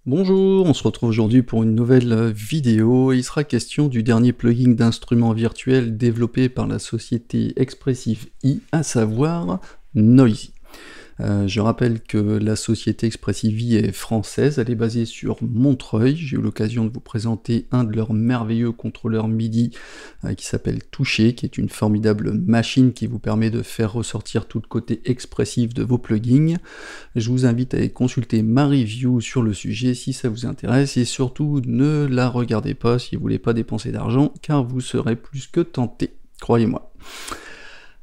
Bonjour, on se retrouve aujourd'hui pour une nouvelle vidéo. Il sera question du dernier plugin d'instruments virtuels développé par la société Expressive I, à savoir Noisy. Je rappelle que la société Expressive I est française, elle est basée sur Montreuil. J'ai eu l'occasion de vous présenter un de leurs merveilleux contrôleurs MIDI qui s'appelle Toucher, qui est une formidable machine qui vous permet de faire ressortir tout le côté expressif de vos plugins. Je vous invite à aller consulter ma review sur le sujet si ça vous intéresse, et surtout ne la regardez pas si vous voulez pas dépenser d'argent, car vous serez plus que tenté, croyez-moi.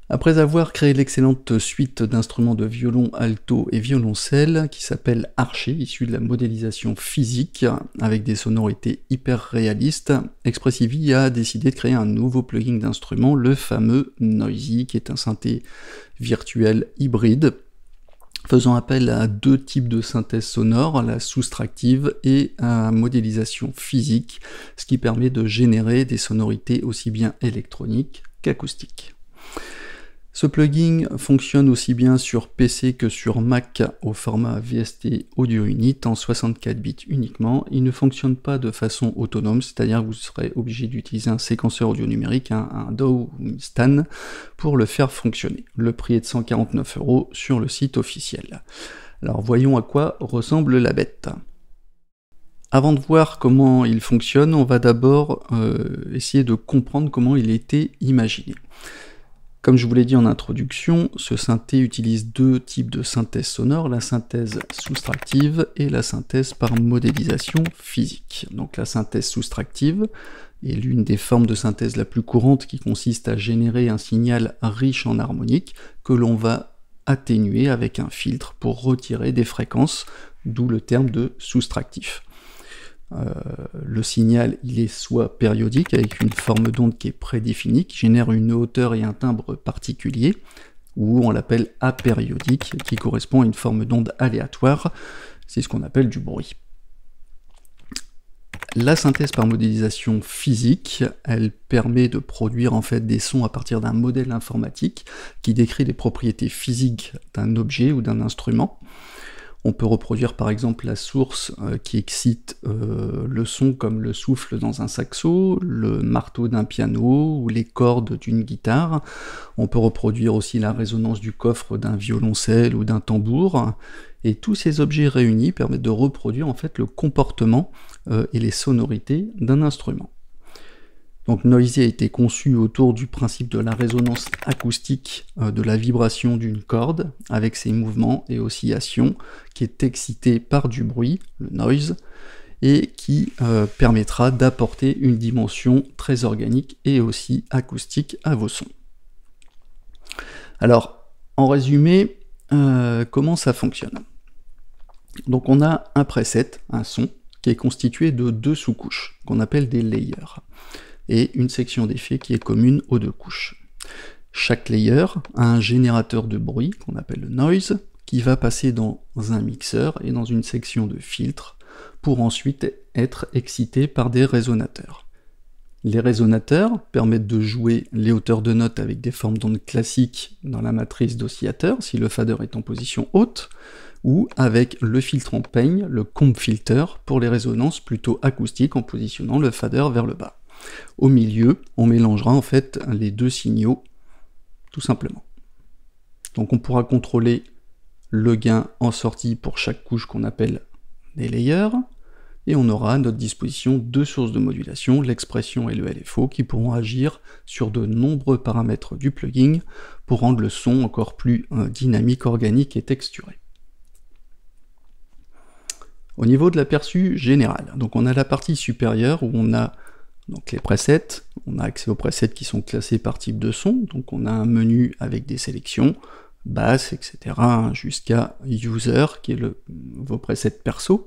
Après avoir créé l'excellente suite d'instruments de violon, alto et violoncelle qui s'appelle Archer, issue de la modélisation physique avec des sonorités hyper réalistes, Expressive I a décidé de créer un nouveau plugin d'instrument, le fameux Noisy, qui est un synthé virtuel hybride faisant appel à deux types de synthèse sonore, la soustractive et à modélisation physique, ce qui permet de générer des sonorités aussi bien électroniques qu'acoustiques. Ce plugin fonctionne aussi bien sur PC que sur Mac au format VST Audio Unit en 64 bits uniquement. Il ne fonctionne pas de façon autonome, c'est-à-dire que vous serez obligé d'utiliser un séquenceur audio numérique, un DAW ou une Stan, pour le faire fonctionner. Le prix est de 149 € sur le site officiel. Alors voyons à quoi ressemble la bête. Avant de voir comment il fonctionne, on va d'abord essayer de comprendre comment il a été imaginé. Comme je vous l'ai dit en introduction, ce synthé utilise deux types de synthèse sonore, la synthèse soustractive et la synthèse par modélisation physique. Donc la synthèse soustractive est l'une des formes de synthèse la plus courante qui consiste à générer un signal riche en harmoniques que l'on va atténuer avec un filtre pour retirer des fréquences, d'où le terme de soustractif. Le signal il est soit périodique avec une forme d'onde qui est prédéfinie, qui génère une hauteur et un timbre particulier, ou on l'appelle apériodique, qui correspond à une forme d'onde aléatoire, c'est ce qu'on appelle du bruit. La synthèse par modélisation physique, elle permet de produire en fait des sons à partir d'un modèle informatique qui décrit les propriétés physiques d'un objet ou d'un instrument. On peut reproduire par exemple la source qui excite le son comme le souffle dans un saxo, le marteau d'un piano ou les cordes d'une guitare. On peut reproduire aussi la résonance du coffre d'un violoncelle ou d'un tambour. Et tous ces objets réunis permettent de reproduire en fait le comportement et les sonorités d'un instrument. Donc Noisy a été conçu autour du principe de la résonance acoustique de la vibration d'une corde, avec ses mouvements et oscillations, qui est excité par du bruit, le noise, et qui permettra d'apporter une dimension très organique et aussi acoustique à vos sons. Alors, en résumé, comment ça fonctionne? Donc on a un preset, un son, qui est constitué de deux sous-couches, qu'on appelle des layers, et une section d'effets qui est commune aux deux couches. Chaque layer a un générateur de bruit, qu'on appelle le noise, qui va passer dans un mixeur et dans une section de filtre, pour ensuite être excité par des résonateurs. Les résonateurs permettent de jouer les hauteurs de notes avec des formes d'ondes classiques dans la matrice d'oscillateur, si le fader est en position haute, ou avec le filtre en peigne, le comb filter, pour les résonances plutôt acoustiques en positionnant le fader vers le bas. Au milieu, on mélangera en fait les deux signaux, tout simplement. Donc on pourra contrôler le gain en sortie pour chaque couche qu'on appelle des layers, et on aura à notre disposition deux sources de modulation, l'expression et le LFO, qui pourront agir sur de nombreux paramètres du plugin pour rendre le son encore plus dynamique, organique et texturé. Au niveau de l'aperçu général, donc on a la partie supérieure où on a donc les presets, on a accès aux presets qui sont classés par type de son, donc on a un menu avec des sélections, basse, etc., jusqu'à user, qui est vos presets perso.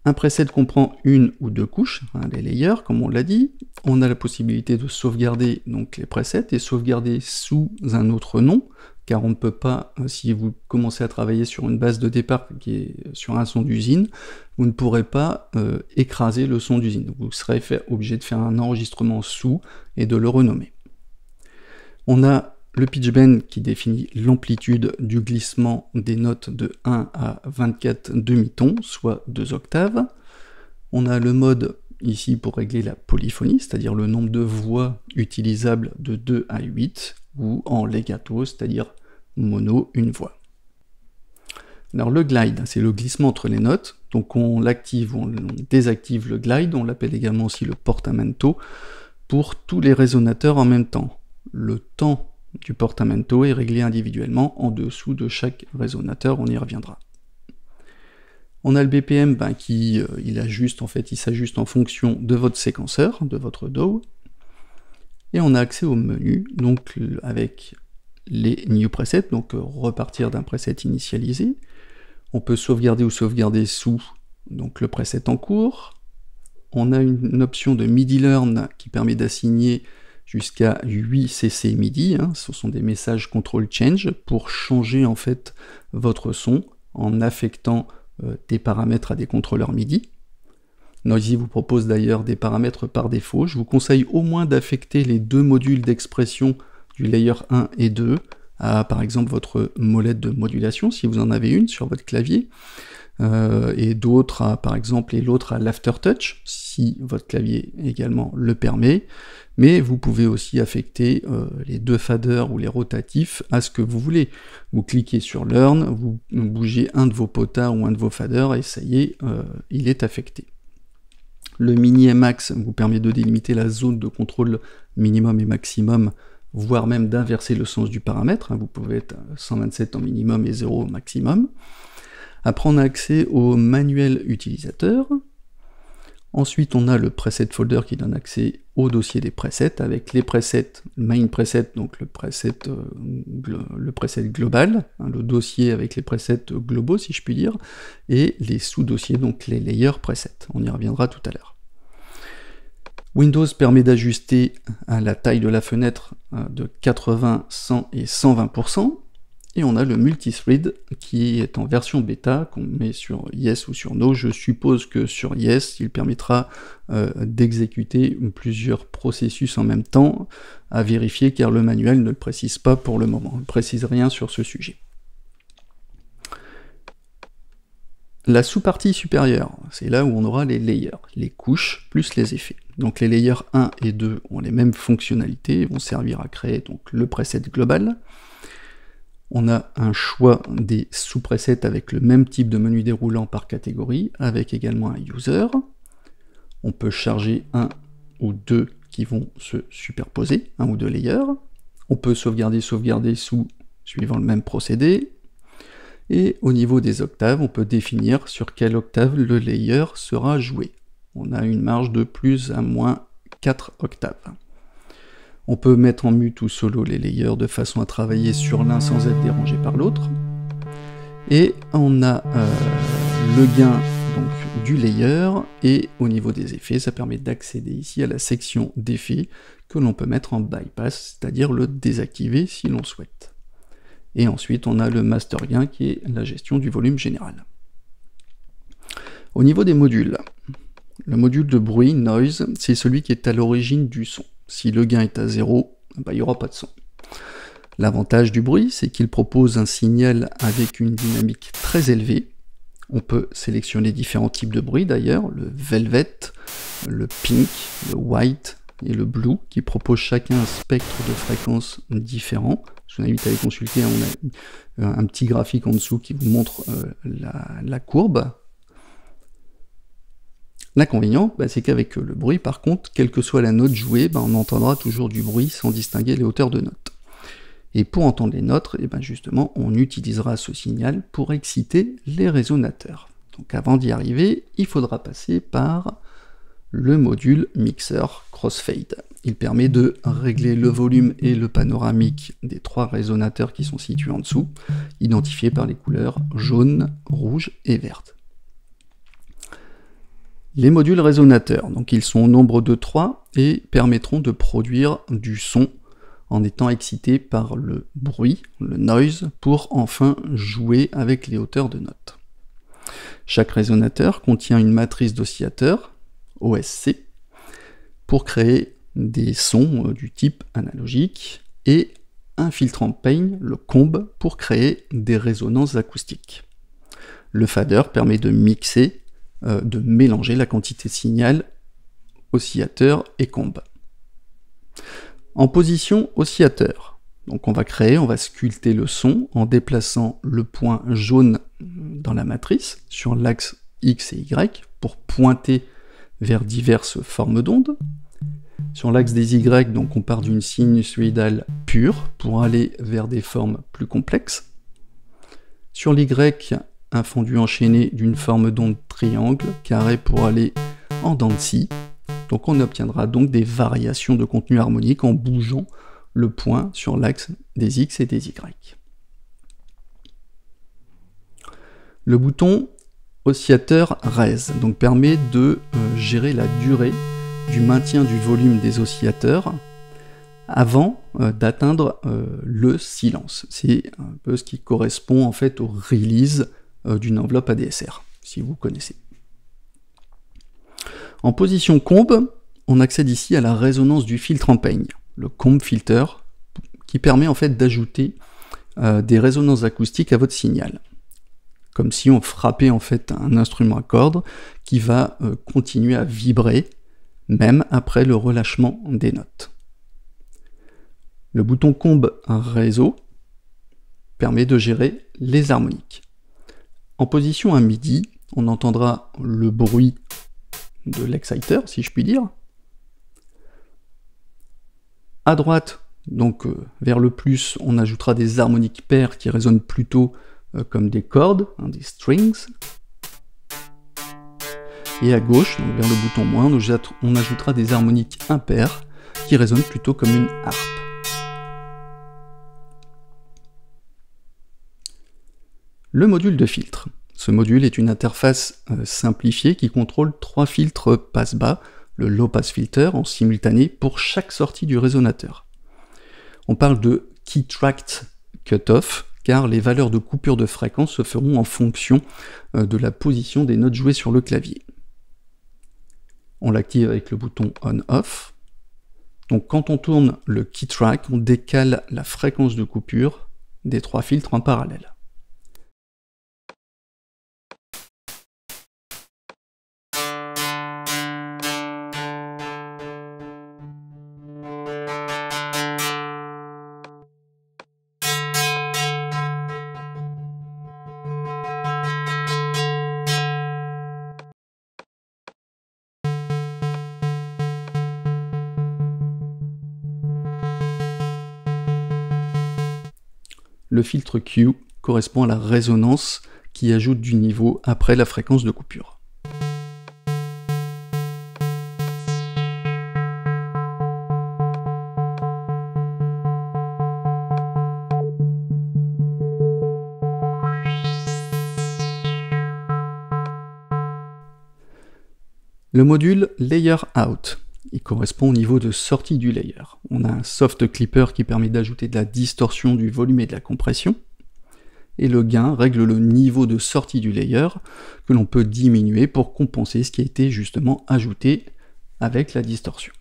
Un preset comprend une ou deux couches, les layers, comme on l'a dit. On a la possibilité de sauvegarder donc les presets et sauvegarder sous un autre nom, car on ne peut pas, si vous commencez à travailler sur une base de départ qui est sur un son d'usine, vous ne pourrez pas écraser le son d'usine. Vous serez obligé de faire un enregistrement sous et de le renommer. On a le pitch bend qui définit l'amplitude du glissement des notes de 1 à 24 demi-tons, soit 2 octaves. On a le mode ici pour régler la polyphonie, c'est-à-dire le nombre de voix utilisables de 2 à 8, ou en legato, c'est-à-dire mono, une voix. Alors le glide, c'est le glissement entre les notes, donc on l'active ou on désactive le glide, on l'appelle également aussi le portamento, pour tous les résonateurs en même temps. Le temps du portamento est réglé individuellement en dessous de chaque résonateur, on y reviendra. On a le BPM qui il s'ajuste en fonction de votre séquenceur, de votre DAW, et on a accès au menu, donc avec les new presets, donc repartir d'un preset initialisé. On peut sauvegarder ou sauvegarder sous donc le preset en cours. On a une option de MIDI Learn qui permet d'assigner jusqu'à 8 CC MIDI, ce sont des messages control change pour changer en fait votre son en affectant des paramètres à des contrôleurs MIDI. Noisy vous propose d'ailleurs des paramètres par défaut. Je vous conseille au moins d'affecter les deux modules d'expression du layer 1 et 2 à par exemple votre molette de modulation si vous en avez une sur votre clavier, et d'autres à par exemple, et l'autre à l'aftertouch si votre clavier également le permet, mais vous pouvez aussi affecter les deux faders ou les rotatifs à ce que vous voulez. Vous cliquez sur Learn, vous bougez un de vos potards ou un de vos faders et ça y est, il est affecté. Le mini Max vous permet de délimiter la zone de contrôle minimum et maximum, voire même d'inverser le sens du paramètre. Vous pouvez être 127 en minimum et 0 au maximum. Après, on a accès au manuel utilisateur. Ensuite, on a le preset folder qui donne accès au dossier des presets, avec les presets, le main preset, donc le preset global, le dossier avec les presets globaux, si je puis dire, et les sous-dossiers, donc les layers presets. On y reviendra tout à l'heure. Windows permet d'ajuster à la taille de la fenêtre de 80, 100 et 120%. Et on a le multithread qui est en version bêta, qu'on met sur Yes ou sur No. Je suppose que sur Yes, il permettra d'exécuter plusieurs processus en même temps, à vérifier car le manuel ne le précise pas pour le moment. Il ne précise rien sur ce sujet. La sous-partie supérieure, c'est là où on aura les layers, les couches plus les effets. Donc les layers 1 et 2 ont les mêmes fonctionnalités, vont servir à créer donc le preset global. On a un choix des sous-presets avec le même type de menu déroulant par catégorie, avec également un user. On peut charger un ou deux qui vont se superposer, un ou deux layers. On peut sauvegarder sous, suivant le même procédé. Et au niveau des octaves, on peut définir sur quelle octave le layer sera joué. On a une marge de plus à moins 4 octaves. On peut mettre en mute ou solo les layers de façon à travailler sur l'un sans être dérangé par l'autre. Et on a le gain donc, du layer, et au niveau des effets, ça permet d'accéder ici à la section d'effets que l'on peut mettre en bypass, c'est-à-dire le désactiver si l'on souhaite. Et ensuite, on a le master gain qui est la gestion du volume général. Au niveau des modules, le module de bruit, noise, c'est celui qui est à l'origine du son. Si le gain est à 0, il n'y aura pas de son. L'avantage du bruit, c'est qu'il propose un signal avec une dynamique très élevée. On peut sélectionner différents types de bruit d'ailleurs, le velvet, le pink, le white et le blue, qui proposent chacun un spectre de fréquences différents. Je vous invite à les consulter, on a un petit graphique en dessous qui vous montre la courbe. L'inconvénient, c'est qu'avec le bruit, par contre, quelle que soit la note jouée, on entendra toujours du bruit sans distinguer les hauteurs de notes. Et pour entendre les notes, justement, on utilisera ce signal pour exciter les résonateurs. Donc avant d'y arriver, il faudra passer par le module mixeur crossfade. Il permet de régler le volume et le panoramique des 3 résonateurs qui sont situés en dessous, identifiés par les couleurs jaune, rouge et verte. Les modules résonateurs, donc ils sont au nombre de 3 et permettront de produire du son en étant excités par le bruit, le noise, pour enfin jouer avec les hauteurs de notes. Chaque résonateur contient une matrice d'oscillateurs, OSC, pour créer des sons du type analogique et un filtrant Pain, le comb, pour créer des résonances acoustiques. Le fader permet de mixer, de mélanger la quantité de signal oscillateur et comb. En position oscillateur, donc on va sculpter le son en déplaçant le point jaune dans la matrice sur l'axe X et Y pour pointer vers diverses formes d'ondes. Sur l'axe des Y, donc on part d'une sinusoïdale pure pour aller vers des formes plus complexes. Sur l'Y, un fondu enchaîné d'une forme d'onde triangle, carré pour aller en dents de scie. Donc on obtiendra donc des variations de contenu harmonique en bougeant le point sur l'axe des X et des Y. Le bouton oscillateur raise donc permet de gérer la durée du maintien du volume des oscillateurs avant d'atteindre le silence. C'est un peu ce qui correspond en fait au release d'une enveloppe ADSR, si vous connaissez. En position comb, on accède ici à la résonance du filtre en peigne, le comb filter, qui permet en fait d'ajouter des résonances acoustiques à votre signal. Comme si on frappait en fait un instrument à cordes qui va continuer à vibrer, même après le relâchement des notes. Le bouton comb réseau permet de gérer les harmoniques. En position à midi, on entendra le bruit de l'exciter, si je puis dire. À droite, donc vers le plus, on ajoutera des harmoniques paires qui résonnent plutôt comme des cordes, des strings. Et à gauche, donc vers le bouton moins, on ajoutera des harmoniques impaires qui résonnent plutôt comme une harpe. Le module de filtre. Ce module est une interface simplifiée qui contrôle 3 filtres passe-bas, le low pass filter en simultané pour chaque sortie du résonateur. On parle de key tracked cutoff car les valeurs de coupure de fréquence se feront en fonction de la position des notes jouées sur le clavier. On l'active avec le bouton on-off. Donc quand on tourne le key track, on décale la fréquence de coupure des 3 filtres en parallèle. Le filtre Q correspond à la résonance qui ajoute du niveau après la fréquence de coupure. Le module Layer Out. Il correspond au niveau de sortie du layer. On a un soft clipper qui permet d'ajouter de la distorsion du volume et de la compression. Et le gain règle le niveau de sortie du layer que l'on peut diminuer pour compenser ce qui a été justement ajouté avec la distorsion.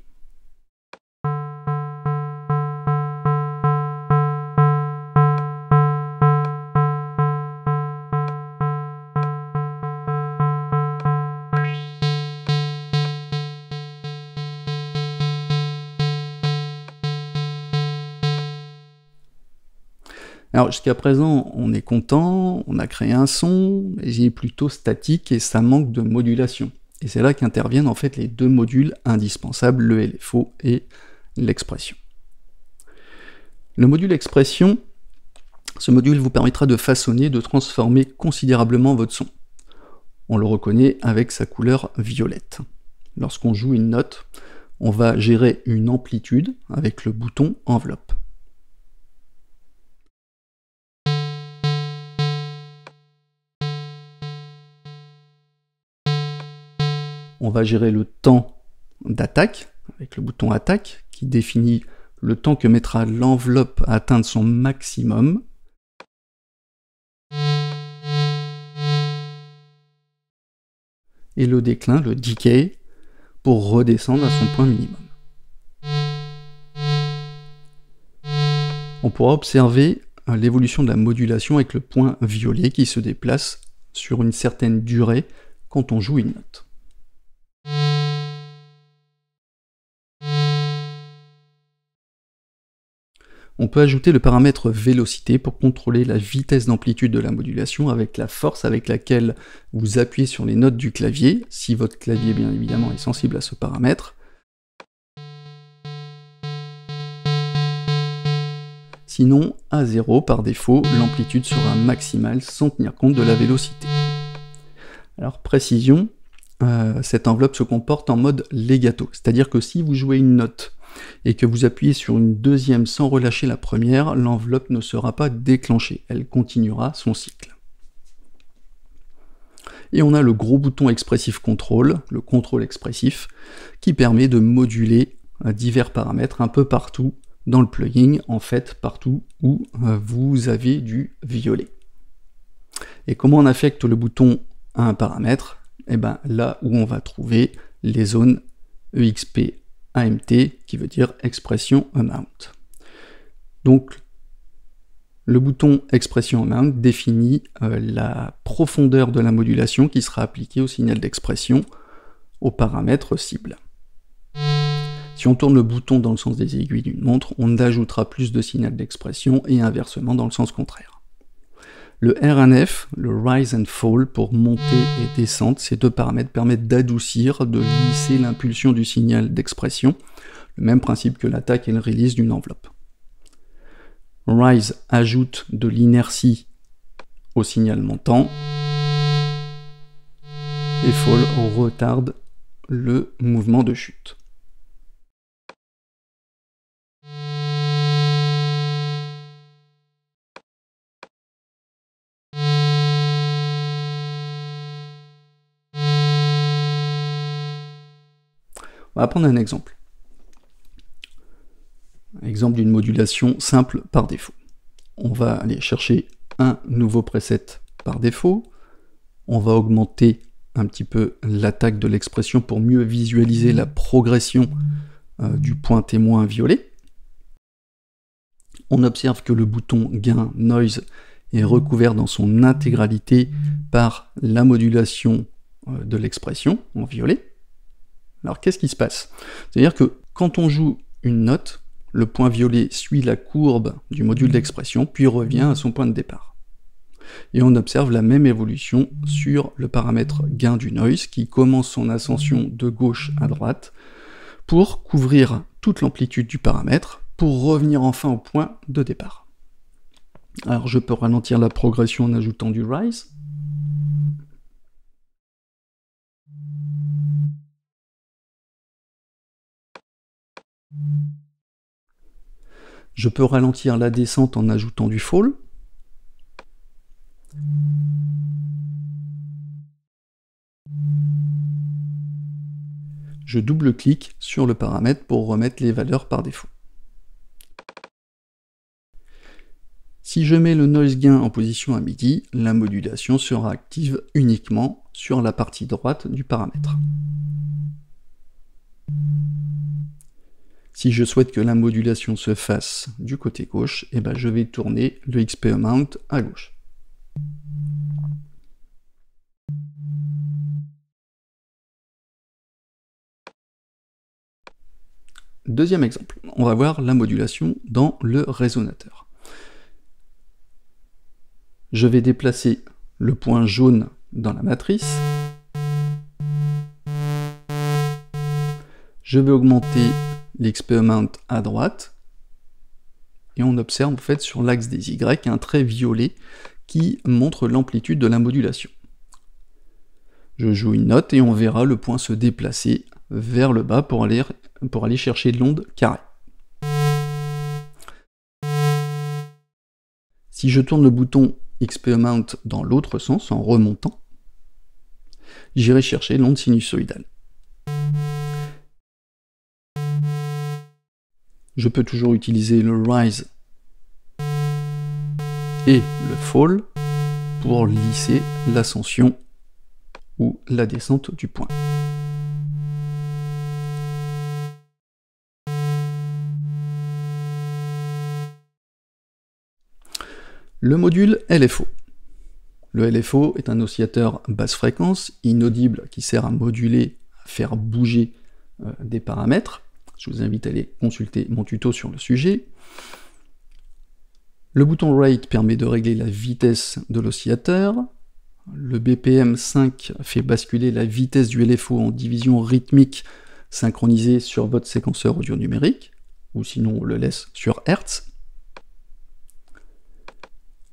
Alors jusqu'à présent, on est content, on a créé un son, mais il est plutôt statique et ça manque de modulation. Et c'est là qu'interviennent en fait les deux modules indispensables, le LFO et l'expression. Le module expression, ce module vous permettra de façonner, de transformer considérablement votre son. On le reconnaît avec sa couleur violette. Lorsqu'on joue une note, on va gérer une amplitude avec le bouton enveloppe. On va gérer le temps d'attaque, avec le bouton attaque, qui définit le temps que mettra l'enveloppe à atteindre son maximum. Et le déclin, le decay, pour redescendre à son point minimum. On pourra observer l'évolution de la modulation avec le point violet qui se déplace sur une certaine durée quand on joue une note. On peut ajouter le paramètre vélocité pour contrôler la vitesse d'amplitude de la modulation avec la force avec laquelle vous appuyez sur les notes du clavier, si votre clavier bien évidemment est sensible à ce paramètre. Sinon, à 0, par défaut, l'amplitude sera maximale sans tenir compte de la vélocité. Alors précision, cette enveloppe se comporte en mode legato, c'est-à-dire que si vous jouez une note et que vous appuyez sur une deuxième sans relâcher la première, l'enveloppe ne sera pas déclenchée, elle continuera son cycle. Et on a le gros bouton expressif contrôle, le contrôle expressif, qui permet de moduler divers paramètres un peu partout dans le plugin, en fait partout où vous avez du violet. Et comment on affecte le bouton à un paramètre? Et bien là où on va trouver les zones EXP AMT, qui veut dire expression amount. Donc le bouton expression amount définit la profondeur de la modulation qui sera appliquée au signal d'expression au paramètre cible. Si on tourne le bouton dans le sens des aiguilles d'une montre, on ajoutera plus de signal d'expression et inversement dans le sens contraire. Le RNF, le Rise and Fall, pour monter et descendre, ces deux paramètres permettent d'adoucir, de lisser l'impulsion du signal d'expression, le même principe que l'attaque et le release d'une enveloppe. Rise ajoute de l'inertie au signal montant, et Fall retarde le mouvement de chute. On va prendre un exemple. Exemple d'une modulation simple par défaut. On va aller chercher un nouveau preset par défaut. On va augmenter un petit peu l'attaque de l'expression pour mieux visualiser la progression du point témoin violet. On observe que le bouton gain noise est recouvert dans son intégralité par la modulation de l'expression en violet. Alors qu'est-ce qui se passe? C'est-à-dire que quand on joue une note, le point violet suit la courbe du module d'expression, puis revient à son point de départ. Et on observe la même évolution sur le paramètre gain du noise, qui commence son ascension de gauche à droite, pour couvrir toute l'amplitude du paramètre, pour revenir enfin au point de départ. Alors je peux ralentir la progression en ajoutant du rise. Je peux ralentir la descente en ajoutant du fall. Je double-clique sur le paramètre pour remettre les valeurs par défaut. Si je mets le noise gain en position à midi, la modulation sera active uniquement sur la partie droite du paramètre. Si je souhaite que la modulation se fasse du côté gauche, eh ben je vais tourner le XP Amount à gauche. Deuxième exemple, on va voir la modulation dans le résonateur. Je vais déplacer le point jaune dans la matrice. Je vais augmenter l'XP Amount à droite. Et on observe en fait sur l'axe des Y un trait violet qui montre l'amplitude de la modulation. Je joue une note et on verra le point se déplacer vers le bas pour aller chercher l'onde carrée. Si je tourne le bouton XP Amount dans l'autre sens, en remontant, j'irai chercher l'onde sinusoïdale. Je peux toujours utiliser le rise et le fall pour lisser l'ascension ou la descente du point. Le module LFO. Le LFO est un oscillateur basse fréquence, inaudible, qui sert à moduler, à faire bouger des paramètres. Je vous invite à aller consulter mon tuto sur le sujet. Le bouton Rate permet de régler la vitesse de l'oscillateur. Le BPM 5 fait basculer la vitesse du LFO en division rythmique synchronisée sur votre séquenceur audio numérique, ou sinon on le laisse sur Hertz.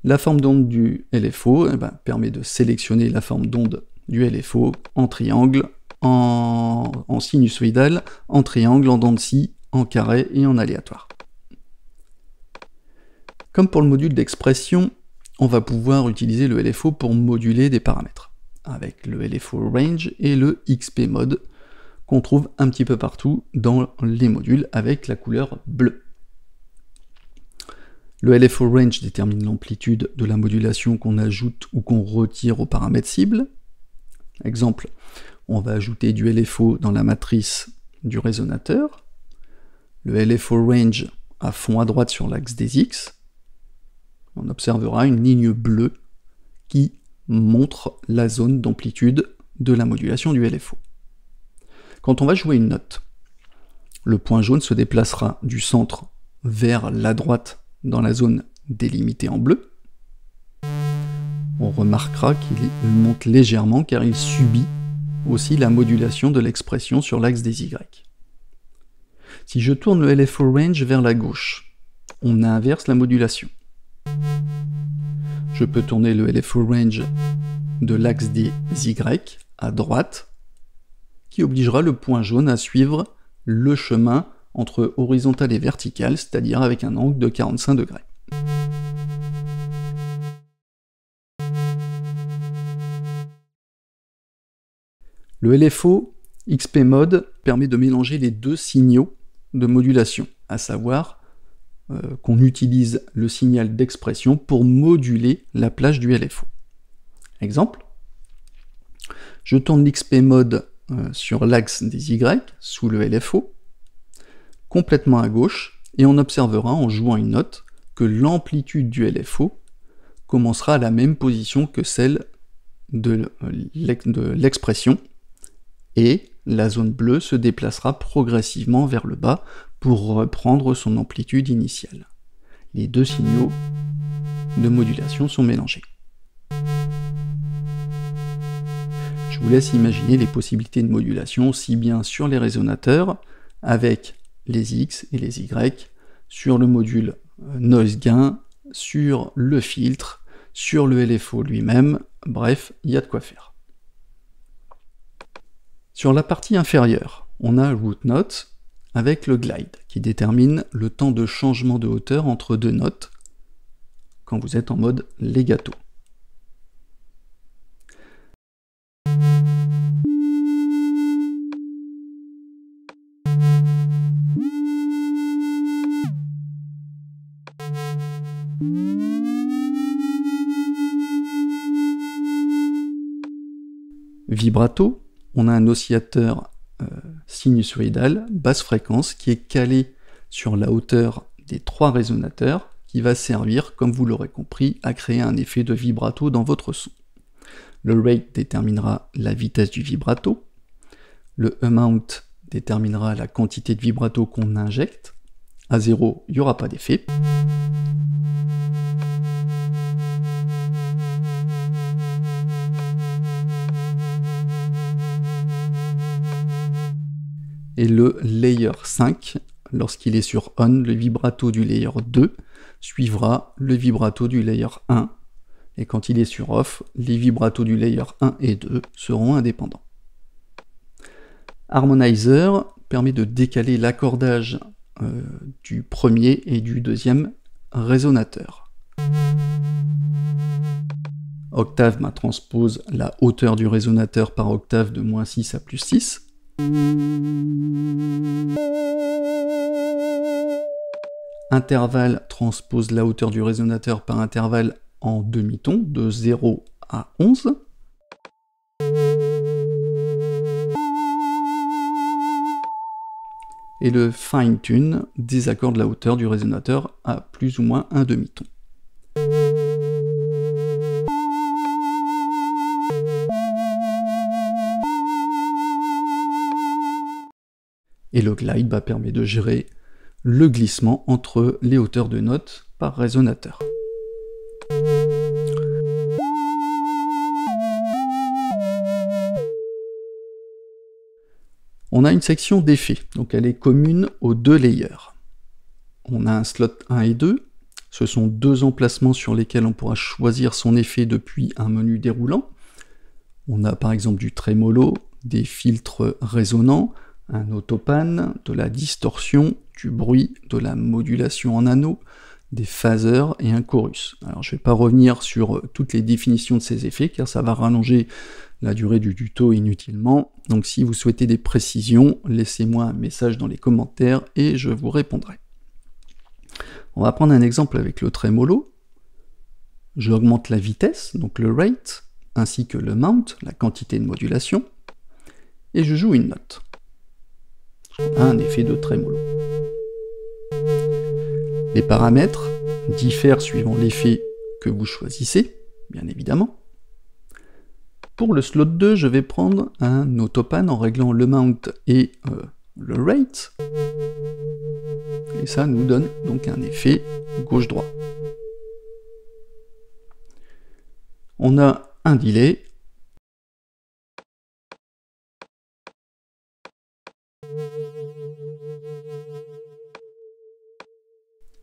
La forme d'onde du LFO permet de sélectionner la forme d'onde du LFO en triangle, en sinusoïdal, en triangle, en dents de scie, en carré et en aléatoire. Comme pour le module d'expression, on va pouvoir utiliser le LFO pour moduler des paramètres, avec le LFO Range et le XP Mode, qu'on trouve un petit peu partout dans les modules avec la couleur bleue. Le LFO Range détermine l'amplitude de la modulation qu'on ajoute ou qu'on retire aux paramètres cibles. Exemple, on va ajouter du LFO dans la matrice du résonateur. Le LFO Range à fond à droite sur l'axe des X. On observera une ligne bleue qui montre la zone d'amplitude de la modulation du LFO. Quand on va jouer une note, le point jaune se déplacera du centre vers la droite dans la zone délimitée en bleu. On remarquera qu'il monte légèrement car il subit aussi la modulation de l'expression sur l'axe des Y. Si je tourne le LFO Range vers la gauche, on inverse la modulation. Je peux tourner le LFO Range de l'axe des Y à droite, qui obligera le point jaune à suivre le chemin entre horizontal et vertical, c'est-à-dire avec un angle de 45 degrés. Le LFO XP Mode permet de mélanger les deux signaux de modulation, à savoir qu'on utilise le signal d'expression pour moduler la plage du LFO. Exemple, je tourne l'XP Mode sur l'axe des Y, sous le LFO, complètement à gauche, et on observera en jouant une note que l'amplitude du LFO commencera à la même position que celle de l'expression, et la zone bleue se déplacera progressivement vers le bas pour reprendre son amplitude initiale. Les deux signaux de modulation sont mélangés. Je vous laisse imaginer les possibilités de modulation aussi bien sur les résonateurs, avec les X et les Y, sur le module Noise Gain, sur le filtre, sur le LFO lui-même, bref, il y a de quoi faire. Sur la partie inférieure, on a Root Note avec le Glide, qui détermine le temps de changement de hauteur entre deux notes quand vous êtes en mode legato. Vibrato, on a un oscillateur sinusoïdal, basse fréquence, qui est calé sur la hauteur des trois résonateurs, qui va servir, comme vous l'aurez compris, à créer un effet de vibrato dans votre son. Le rate déterminera la vitesse du vibrato, le amount déterminera la quantité de vibrato qu'on injecte, à 0, il n'y aura pas d'effet. Et le layer 5, lorsqu'il est sur on, le vibrato du layer 2 suivra le vibrato du layer 1, et quand il est sur off, les vibratos du layer 1 et 2 seront indépendants. Harmonizer permet de décaler l'accordage du premier et du deuxième résonateur. Octave transpose la hauteur du résonateur par octave de -6 à +6. Intervalle transpose la hauteur du résonateur par intervalle en demi-ton, de 0 à 11. Et le fine-tune désaccorde la hauteur du résonateur à plus ou moins un demi-ton. Et le glide permet de gérer le glissement entre les hauteurs de notes par résonateur. On a une section d'effets, donc elle est commune aux deux layers. On a un slot 1 et 2, ce sont deux emplacements sur lesquels on pourra choisir son effet depuis un menu déroulant. On a par exemple du trémolo, des filtres résonnants, un autopan, de la distorsion, du bruit, de la modulation en anneau, des phasers et un chorus. Alors je ne vais pas revenir sur toutes les définitions de ces effets car ça va rallonger la durée du tuto inutilement. Donc si vous souhaitez des précisions, laissez-moi un message dans les commentaires et je vous répondrai. On va prendre un exemple avec le trémolo. J'augmente la vitesse, donc le rate, ainsi que le mount, la quantité de modulation, et je joue une note. Un effet de trémolo. Les paramètres diffèrent suivant l'effet que vous choisissez, bien évidemment. Pour le slot 2, je vais prendre un autopan en réglant le mount et le rate. Et ça nous donne donc un effet gauche-droit. On a un delay.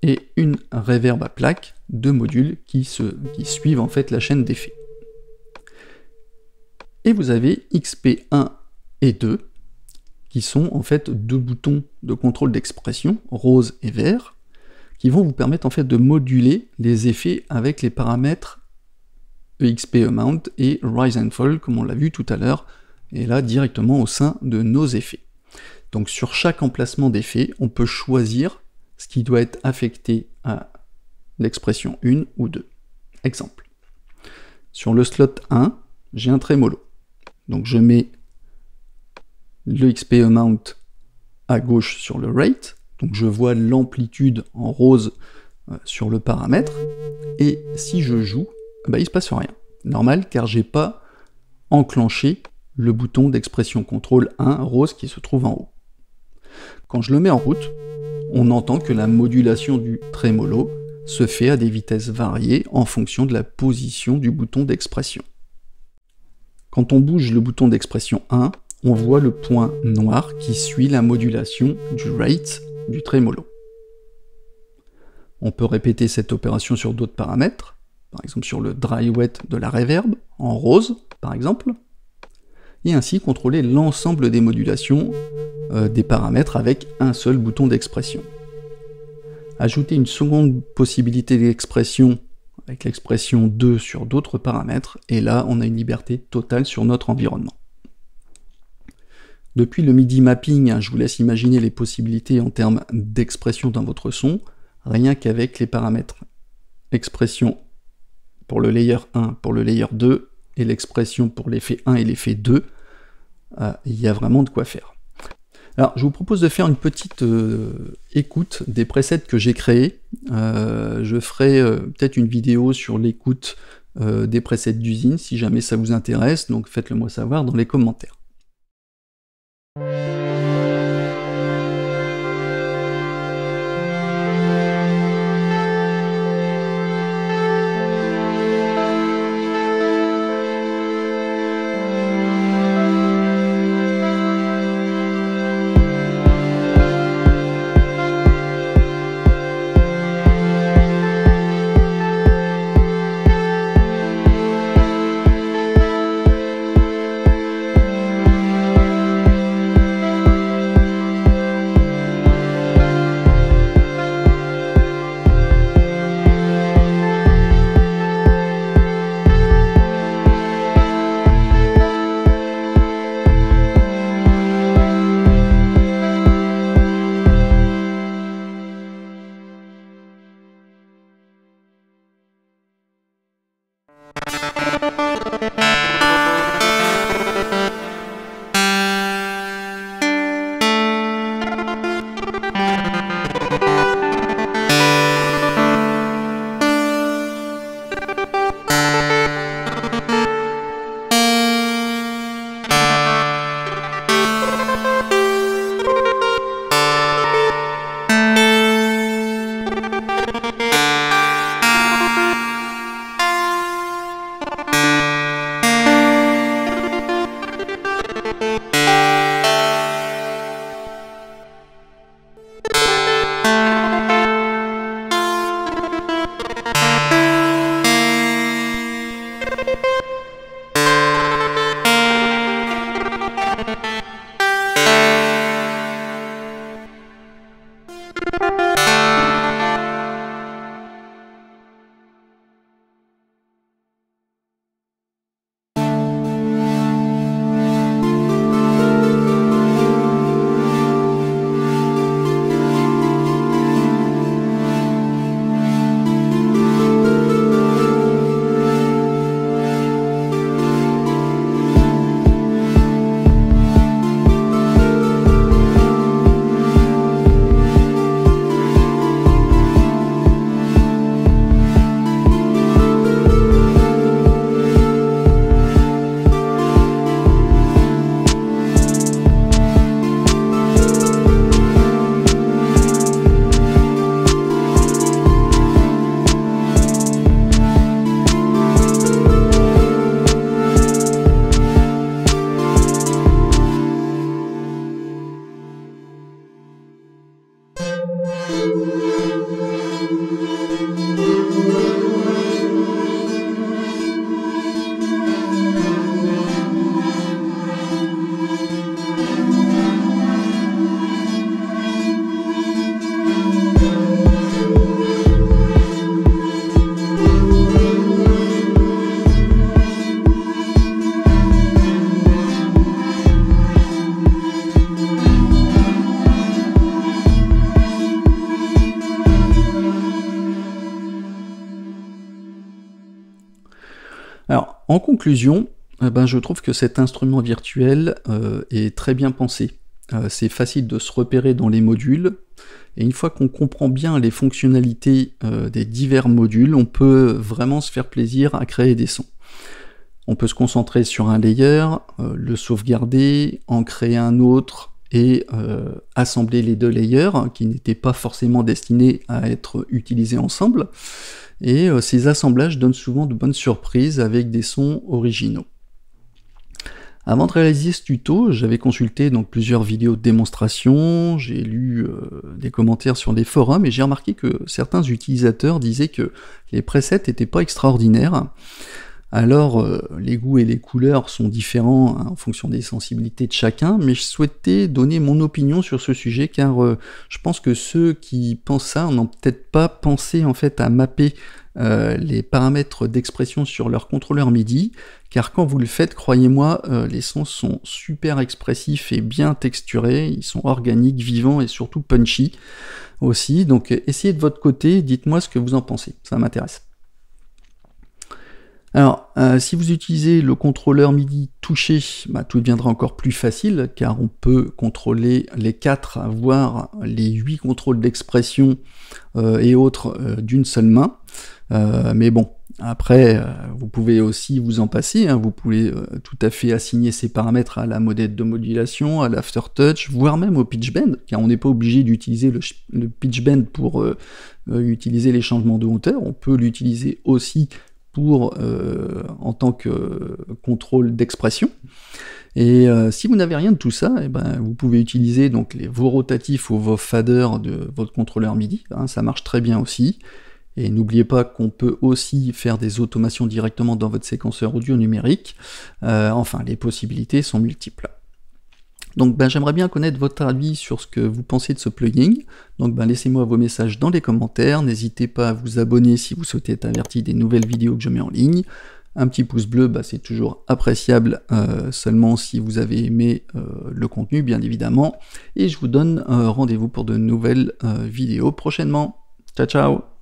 Et une reverb à plaque, deux modules qui suivent en fait la chaîne d'effets. Et vous avez XP1 et 2, qui sont en fait deux boutons de contrôle d'expression, rose et vert, qui vont vous permettre en fait de moduler les effets avec les paramètres EXP Amount et Rise and Fall, comme on l'a vu tout à l'heure, et là directement au sein de nos effets. Donc sur chaque emplacement d'effet, on peut choisir ce qui doit être affecté à l'expression 1 ou 2. Exemple. Sur le slot 1, j'ai un trémolo. Donc je mets le XP Amount à gauche sur le rate, donc je vois l'amplitude en rose sur le paramètre, et si je joue, il ne se passe rien. Normal, car j'ai pas enclenché le bouton d'expression contrôle 1 rose qui se trouve en haut. Quand je le mets en route, on entend que la modulation du trémolo se fait à des vitesses variées en fonction de la position du bouton d'expression. Quand on bouge le bouton d'expression 1, on voit le point noir qui suit la modulation du rate du trémolo. On peut répéter cette opération sur d'autres paramètres, par exemple sur le dry wet de la reverb, en rose par exemple, et ainsi contrôler l'ensemble des modulations des paramètres avec un seul bouton d'expression. Ajouter une seconde possibilité d'expression avec l'expression 2 sur d'autres paramètres, et là on a une liberté totale sur notre environnement. Depuis le MIDI mapping, je vous laisse imaginer les possibilités en termes d'expression dans votre son, rien qu'avec les paramètres expression pour le layer 1, pour le layer 2, et l'expression pour l'effet 1 et l'effet 2, il y a vraiment de quoi faire. Alors, je vous propose de faire une petite écoute des presets que j'ai créés. Je ferai peut-être une vidéo sur l'écoute des presets d'usine, si jamais ça vous intéresse, donc faites-le moi savoir dans les commentaires. Alors, en conclusion, je trouve que cet instrument virtuel est très bien pensé. C'est facile de se repérer dans les modules, et une fois qu'on comprend bien les fonctionnalités des divers modules, on peut vraiment se faire plaisir à créer des sons. On peut se concentrer sur un layer, le sauvegarder, en créer un autre, et assembler les deux layers, qui n'étaient pas forcément destinés à être utilisés ensemble. Et ces assemblages donnent souvent de bonnes surprises avec des sons originaux. Avant de réaliser ce tuto, j'avais consulté donc plusieurs vidéos de démonstration, j'ai lu des commentaires sur des forums, et j'ai remarqué que certains utilisateurs disaient que les presets n'étaient pas extraordinaires. Alors, les goûts et les couleurs sont différents en fonction des sensibilités de chacun, mais je souhaitais donner mon opinion sur ce sujet, car je pense que ceux qui pensent ça n'ont peut-être pas pensé en fait à mapper les paramètres d'expression sur leur contrôleur MIDI, car quand vous le faites, croyez-moi, les sons sont super expressifs et bien texturés, ils sont organiques, vivants et surtout punchy aussi, donc essayez de votre côté, dites-moi ce que vous en pensez, ça m'intéresse. Alors, si vous utilisez le contrôleur MIDI touché, tout deviendra encore plus facile, car on peut contrôler les 4, voire les 8 contrôles d'expression et autres d'une seule main. Mais bon, après, vous pouvez aussi vous en passer, vous pouvez tout à fait assigner ces paramètres à la modette de modulation, à l'aftertouch, voire même au pitch bend, car on n'est pas obligé d'utiliser le pitch bend pour utiliser les changements de hauteur, on peut l'utiliser aussi pour en tant que contrôle d'expression. Et si vous n'avez rien de tout ça, vous pouvez utiliser donc vos rotatifs ou vos faders de votre contrôleur MIDI, ça marche très bien aussi. Et n'oubliez pas qu'on peut aussi faire des automations directement dans votre séquenceur audio numérique. Enfin, les possibilités sont multiples. Donc j'aimerais bien connaître votre avis sur ce que vous pensez de ce plugin. Donc laissez-moi vos messages dans les commentaires. N'hésitez pas à vous abonner si vous souhaitez être averti des nouvelles vidéos que je mets en ligne. Un petit pouce bleu, c'est toujours appréciable, seulement si vous avez aimé le contenu, bien évidemment. Et je vous donne rendez-vous pour de nouvelles vidéos prochainement. Ciao, ciao!